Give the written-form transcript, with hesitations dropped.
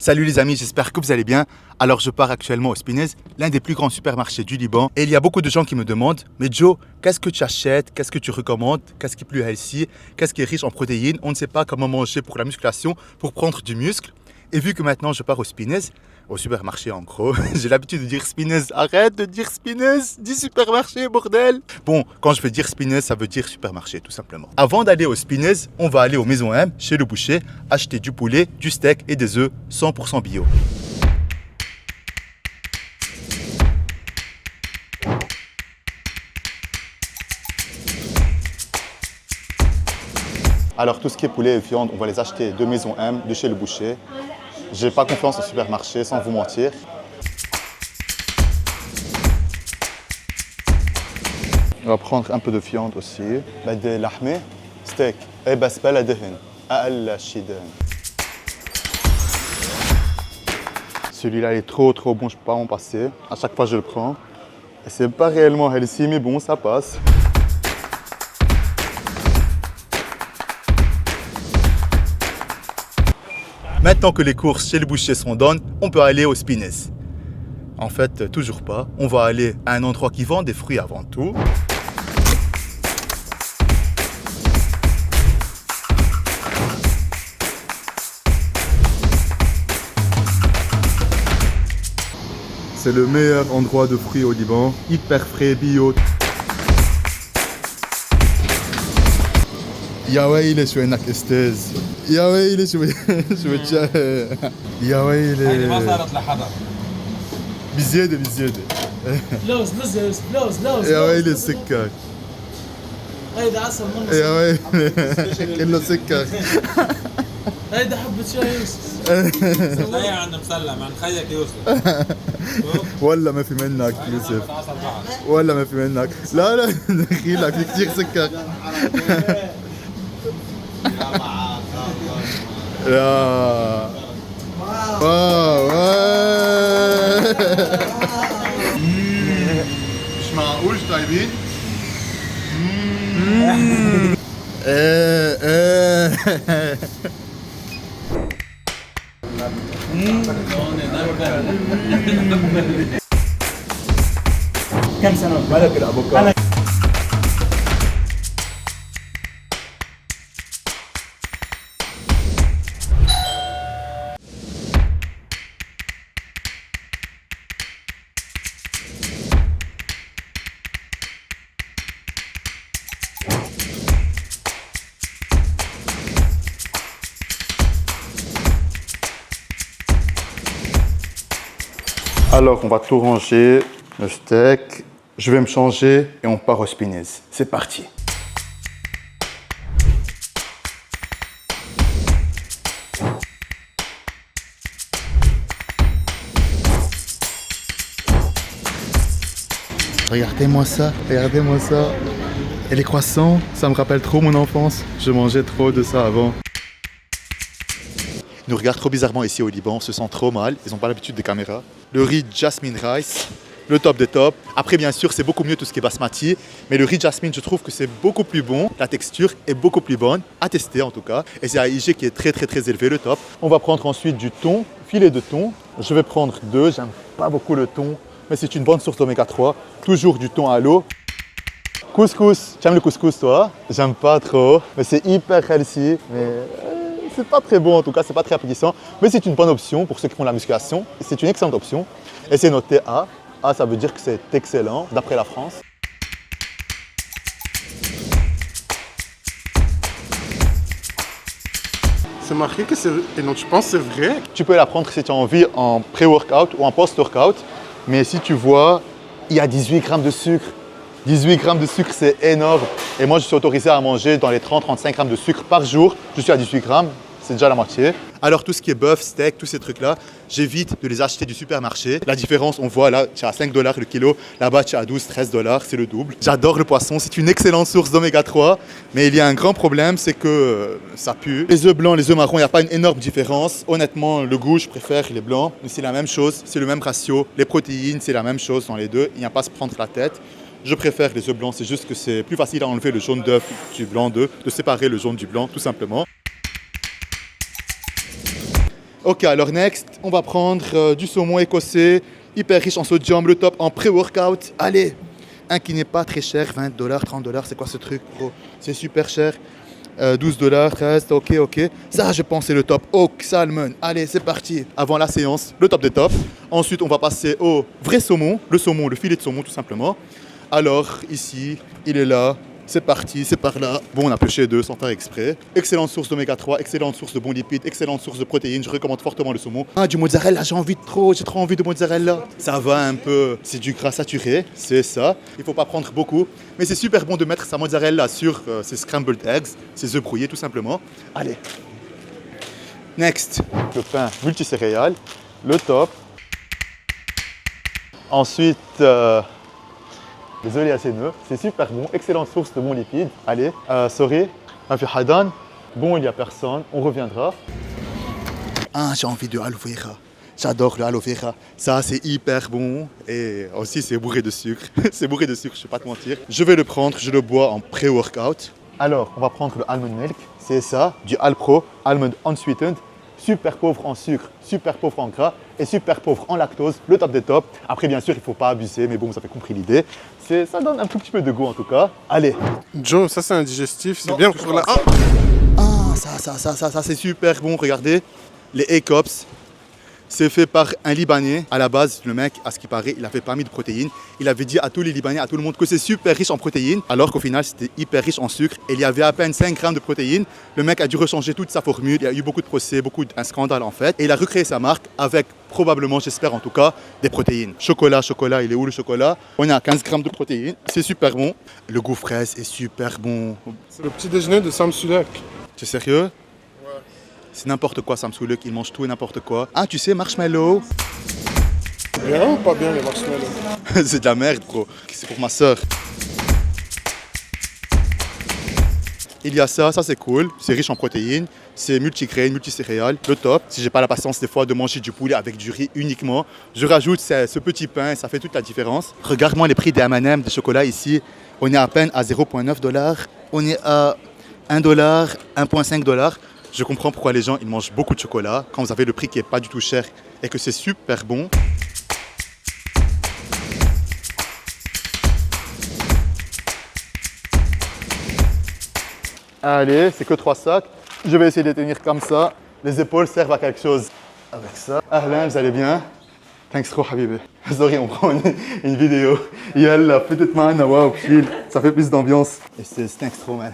Salut les amis, j'espère que vous allez bien. Alors je pars actuellement au Spinez, l'un des plus grands supermarchés du Liban. Et il y a beaucoup de gens qui me demandent, mais Joe, qu'est-ce que tu achètes? Qu'est-ce que tu recommandes? Qu'est-ce qui est plus healthy? Qu'est-ce qui est riche en protéines? On ne sait pas comment manger pour la musculation, pour prendre du muscle. Et vu que maintenant je pars au Spinez, au supermarché en gros, j'ai l'habitude de dire Spinez. Arrête de dire Spinez, dis supermarché bordel. Bon, quand je veux dire Spinez, ça veut dire supermarché tout simplement. Avant d'aller au Spinez, on va aller au Maison M, chez le boucher, acheter du poulet, du steak et des œufs 100% bio. Alors tout ce qui est poulet et viande, on va les acheter de Maison M, de chez le boucher. J'ai pas confiance au supermarché, sans vous mentir. On va prendre un peu de viande aussi. بدي لحمة steak et بس بلا دهن أقل شي دهن. Celui-là il est trop bon, je peux pas m'en passer. À chaque fois je le prends. Et c'est pas réellement healthy mais bon ça passe. Maintenant que les courses chez le boucher sont done, on peut aller au Spinez. En fait, toujours pas. On va aller à un endroit qui vend des fruits avant tout. C'est le meilleur endroit de fruits au Liban. Hyper frais, bio. يا ويلي شو هناك استاذ يا ويلي شو بتشاهد يا ويلي هيدي ما صارت لحدا بزياده لوز يا ويلي السكر هيدي عسل منه يا ويلي كله سكر هيدي حبة شاي يوسف صليها عند مسلم عند خيك يوسف ولا ما في منك يوسف ولا ما في منك لا دخيلك في كثير سكر يا واو مش معقول طيبين كم سنة؟ ملك الافوكادو Alors, on va tout ranger, le steak. Je vais me changer et on part au Spinez. C'est parti. Regardez-moi ça. Et les croissants, ça me rappelle trop mon enfance. Je mangeais trop de ça avant. Ils nous regardent trop bizarrement ici au Liban, on se sent trop mal, ils n'ont pas l'habitude des caméras. Le riz jasmine rice, le top des tops. Après bien sûr c'est beaucoup mieux tout ce qui est basmati, mais le riz jasmine je trouve que c'est beaucoup plus bon, la texture est beaucoup plus bonne, à tester en tout cas. Et c'est un IG qui est très élevé, le top. On va prendre ensuite du thon, filet de thon. Je vais prendre 2, j'aime pas beaucoup le thon, mais c'est une bonne source d'oméga 3. Toujours du thon à l'eau. Couscous, tu aimes le couscous toi? J'aime pas trop, mais c'est hyper healthy. C'est pas très bon en tout cas, c'est pas très appétissant, mais c'est une bonne option pour ceux qui font de la musculation. C'est une excellente option et c'est noté A. A ça veut dire que c'est excellent d'après la France. C'est marqué que c'est... Et donc je pense que c'est vrai. Tu peux la prendre si tu as envie en pré-workout ou en post-workout, mais si tu vois, il y a 18 grammes de sucre. 18 grammes de sucre, c'est énorme. Et moi, je suis autorisé à manger dans les 30-35 grammes de sucre par jour. Je suis à 18 grammes, c'est déjà la moitié. Alors, tout ce qui est bœuf, steak, tous ces trucs-là, j'évite de les acheter du supermarché. La différence, on voit là, tu as 5 $ le kilo. Là-bas, tu as 12-13 $, c'est le double. J'adore le poisson, c'est une excellente source d'oméga 3. Mais il y a un grand problème, c'est que ça pue. Les œufs blancs, les œufs marrons, il n'y a pas une énorme différence. Honnêtement, le goût, je préfère les blancs. Mais c'est la même chose, c'est le même ratio. Les protéines, c'est la même chose dans les deux. Il n'y a pas à se prendre la tête. Je préfère les œufs blancs, c'est juste que c'est plus facile à enlever le jaune d'œuf du blanc d'œuf, de séparer le jaune du blanc, tout simplement. Ok, alors next, on va prendre du saumon écossais, hyper riche en sodium, le top en pré-workout. Allez, un qui n'est pas très cher, 20$, 30$, c'est quoi ce truc, bro? C'est super cher. 12$, 13$, ok. Ça, je pense, c'est le top. Oak Salmon. Allez, c'est parti. Avant la séance, le top des tops. Ensuite, on va passer au vrai saumon, le filet de saumon, tout simplement. Alors, ici, il est là. C'est parti, c'est par là. Bon, on a pêché deux sans faire exprès. Excellente source d'oméga 3, excellente source de bons lipides, excellente source de protéines. Je recommande fortement le saumon. Ah, du mozzarella, j'ai trop envie de mozzarella. Ça va un peu, c'est du gras saturé, c'est ça. Il faut pas prendre beaucoup, mais c'est super bon de mettre sa mozzarella sur ses scrambled eggs, ses œufs brouillés tout simplement. Allez. Next, le pain multicéréales, le top. Ensuite, les oléagineux, c'est super bon, excellente source de bons lipides. Allez, sorry, ma fille Hadan, bon il n'y a personne, on reviendra. Ah, j'ai envie de aloe vera. J'adore le aloe vera. Ça, c'est hyper bon et aussi c'est bourré de sucre. C'est bourré de sucre, je ne vais pas te mentir. Je vais le prendre, je le bois en pré-workout. Alors, on va prendre le almond milk, c'est ça, du Alpro, almond unsweetened. Super pauvre en sucre, super pauvre en gras et super pauvre en lactose, le top des tops. Après, bien sûr, il ne faut pas abuser, mais bon, vous avez compris l'idée. Ça donne un tout petit peu de goût en tout cas. Allez. Joe, ça c'est un digestif, c'est bien pour la... Ah, ça c'est super bon, regardez. Les A-Cups, c'est fait par un Libanais. À la base, le mec, à ce qui paraît, il n'avait pas mis de protéines. Il avait dit à tous les Libanais, à tout le monde, que c'est super riche en protéines, alors qu'au final, c'était hyper riche en sucre. Et il y avait à peine 5 grammes de protéines. Le mec a dû rechanger toute sa formule. Il y a eu beaucoup de procès, un scandale en fait. Et il a recréé sa marque avec probablement, j'espère en tout cas, des protéines. Chocolat, il est où le chocolat? On a 15 grammes de protéines. C'est super bon. Le goût fraise est super bon. C'est le petit déjeuner de Sam Sulek. Tu es sérieux? C'est n'importe quoi, Sam Sulek, il mange tout et n'importe quoi. Ah, tu sais, marshmallow. Bien ou pas bien les marshmallows? C'est de la merde, bro. C'est pour ma soeur. Il y a ça c'est cool. C'est riche en protéines. C'est multigraines, multicéréales, le top. Si j'ai pas la patience des fois de manger du poulet avec du riz uniquement, je rajoute ce petit pain et ça fait toute la différence. Regarde-moi les prix des M&M, des chocolats ici. On est à peine à 0,9$. On est à $1, 1,5$. Je comprends pourquoi les gens ils mangent beaucoup de chocolat quand vous avez le prix qui n'est pas du tout cher et que c'est super bon. Allez, c'est que 3 sacs. Je vais essayer de les tenir comme ça. Les épaules servent à quelque chose. Avec ça. Ahlan, vous allez bien? Thanks trop, habibi. Sorry, on prend une vidéo. Yallah, peut-être man, wow, chill. Ça fait plus d'ambiance. Et c'est thanks trop, man.